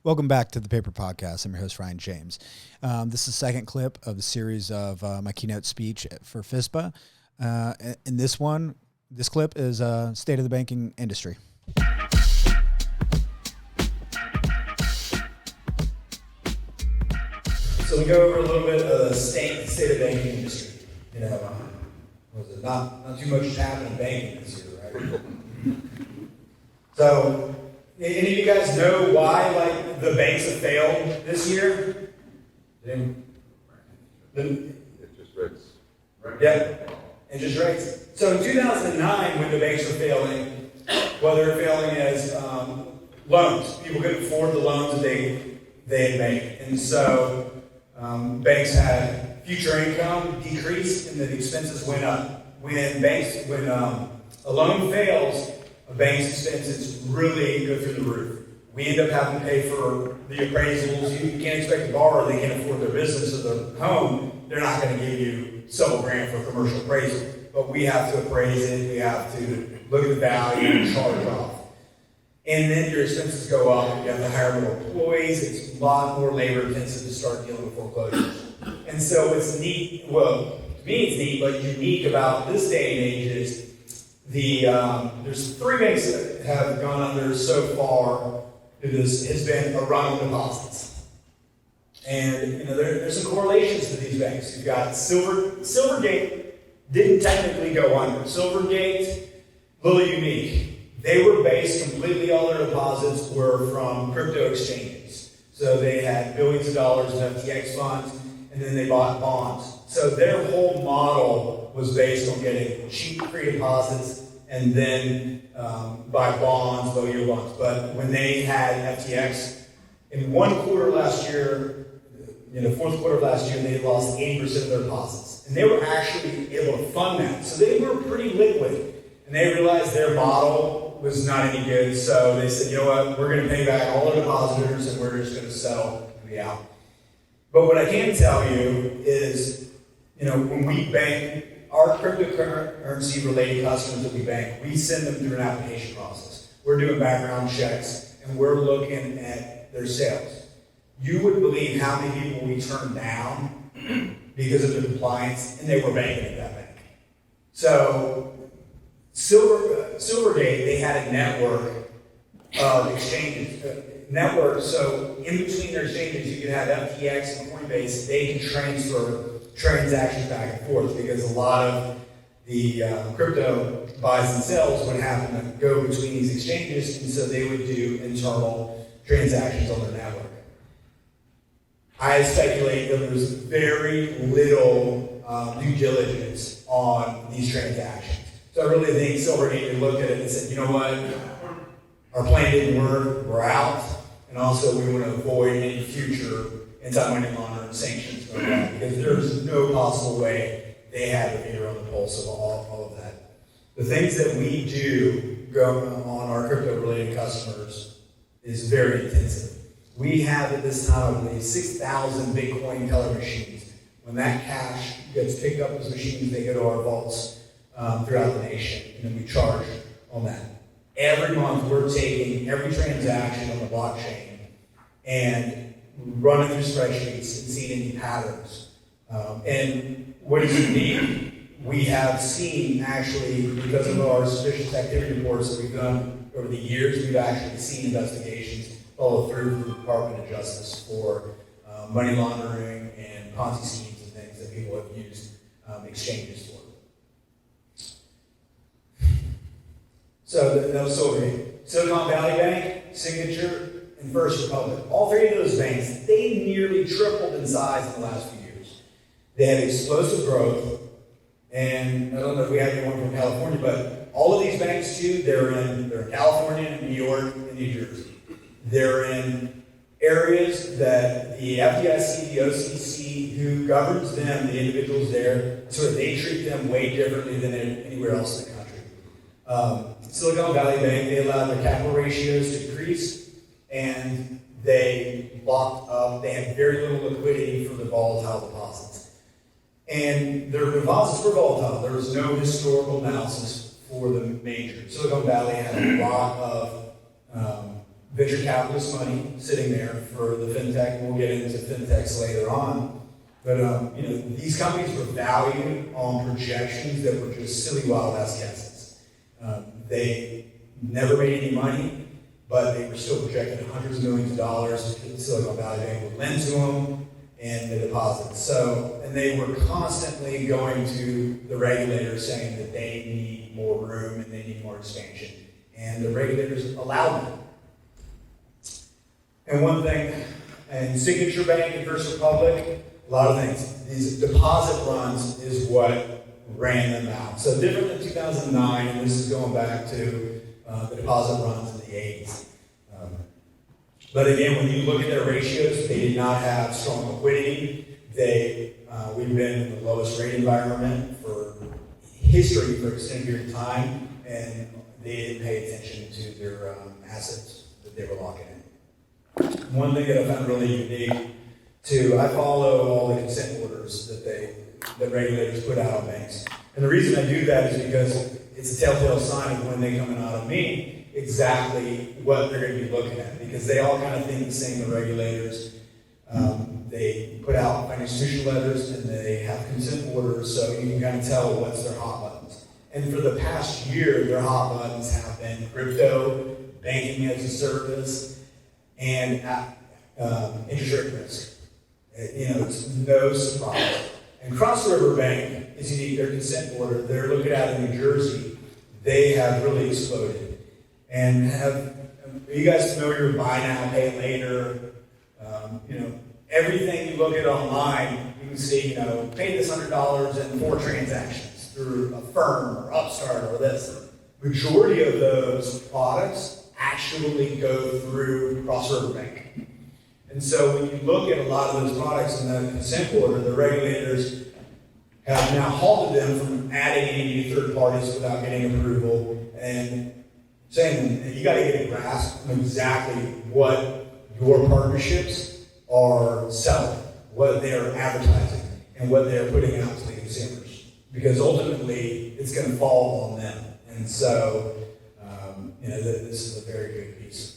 Welcome back to the Paper Podcast. I'm your host, Ryan James. This is the second clip of the series of my keynote speech for FSPA. In this clip is State of the Banking Industry. So we go over a little bit of the state of the banking industry. Not too much is happening in banking this year, right? So, any of you guys know why the banks have failed this year? Interest rates. Yeah, interest rates. So in 2009, when the banks were failing, they were failing as loans. People couldn't afford the loans that they had made. And so banks had future income decreased and the expenses went up. When a loan fails, a bank's expenses really go through the roof. We end up having to pay for the appraisals. You can't expect a borrower, they can't afford their business or their home. They're not going to give you several grand for commercial appraisal. But we have to appraise it, we have to look at the value and charge off. And then your expenses go up, you have to hire more employees, it's a lot more labor intensive to start dealing with foreclosures. And so it's neat, well, to me it's neat, but unique about this day and age is there's 3 banks that have gone under so far. This has been a run on deposits. And there's some correlations to these banks. You've got Silvergate didn't technically go under. Silvergate, a little unique. They were based completely, all their deposits were from crypto exchanges. So they had billions of dollars in FTX funds, and then they bought bonds. So their whole model was based on getting cheap free deposits and then buy bonds, low yield bonds. But when they had FTX, in one quarter last year, fourth quarter of last year, they lost 80% of their deposits. And they were actually able to fund that. So they were pretty liquid. And they realized their model was not any good. So they said, you know what, we're going to pay back all our depositors and we're just going to settle and be out. But what I can tell you is, when we bank, our cryptocurrency related customers that we bank, we send them through an application process. We're doing background checks and we're looking at their sales. You wouldn't believe how many people we turned down because of the compliance, and they were banking at that bank. So Silvergate, they had a network of exchanges. So in between their exchanges, you could have FTX and Coinbase. They can transfer transactions back and forth because a lot of the crypto buys and sells would happen to go between these exchanges, and so they would do internal transactions on their network. I speculate that there's very little due diligence on these transactions. So I really think Silvergate looked at it and said, you know what, our plan didn't work, we're out, and also we want to avoid any future anti-money laundering sanctions going on because there's no possible way they had a finger on the pulse of all of that. The things that we do go on our crypto-related customers is very intensive. We have at this time, I believe, 6,000 Bitcoin teller machines. When that cash gets picked up, those machines, they go to our vaults throughout the nation, and then we charge on that. Every month, we're taking every transaction on the blockchain and running through spreadsheets and seeing any patterns. And what is unique, we have seen actually, because of our suspicious activity reports that we've done over the years, we've actually seen investigations follow through from the Department of Justice for money laundering and Ponzi schemes and things that people have used exchanges for. So that was Silvergate. Silicon Valley Bank, Signature, and First Republic. All 3 of those banks, they nearly tripled in size in the last few years. They had explosive growth, and I don't know if we have anyone from California, but all of these banks too, they're in California, New York, and New Jersey. They're in areas that the FDIC, the OCC, who governs them, the individuals there, so they treat them way differently than anywhere else in the country. Silicon Valley Bank, they allowed their capital ratios to increase, and they locked up, they had very little liquidity for the volatile deposits. And their deposits were volatile. There was no historical analysis for the major. Silicon Valley had a lot of venture capitalist money sitting there for the fintech. We'll get into fintechs later on. But these companies were valued on projections that were just silly wild ass guesses. They never made any money, but they were still projected hundreds of millions of dollars to Silicon Valley Bank would lend to them and the deposits. So, and they were constantly going to the regulators saying that they need more room and they need more expansion. And the regulators allowed them. And one thing, and Signature Bank and First Republic, a lot of things. These deposit runs is what ran them out. So different than 2009, and this is going back to the deposit runs in the 80s. But again, when you look at their ratios, they did not have strong liquidity. We've been in the lowest rate environment for history for an extended period of time, and they didn't pay attention to their assets that they were locking in. One thing that I found really unique too, I follow all the consent orders that regulators put out on banks. And the reason I do that is because it's a telltale sign of when they're coming out of me exactly what they're going to be looking at, because they all kind of think the same, the regulators. They put out financial letters and they have consent orders, so you can kind of tell what's their hot buttons. And for the past year, their hot buttons have been crypto, banking as a service, and interest rate risk. It's no surprise. And Cross River Bank is unique. Their consent order, they're looking at in New Jersey, they have really exploded. And are you guys familiar with buy now, pay later? Everything you look at online, you can see, pay this $100 in 4 transactions through a firm or Upstart or this. Majority of those products actually go through Cross River Bank. And so when you look at a lot of those products in the consent order, the regulators have now halted them from adding any third parties without getting approval and saying that you got to get a grasp of exactly what your partnerships are selling, what they are advertising, and what they are putting out to the consumers. Because ultimately, it's going to fall on them. And so, this is a very big piece.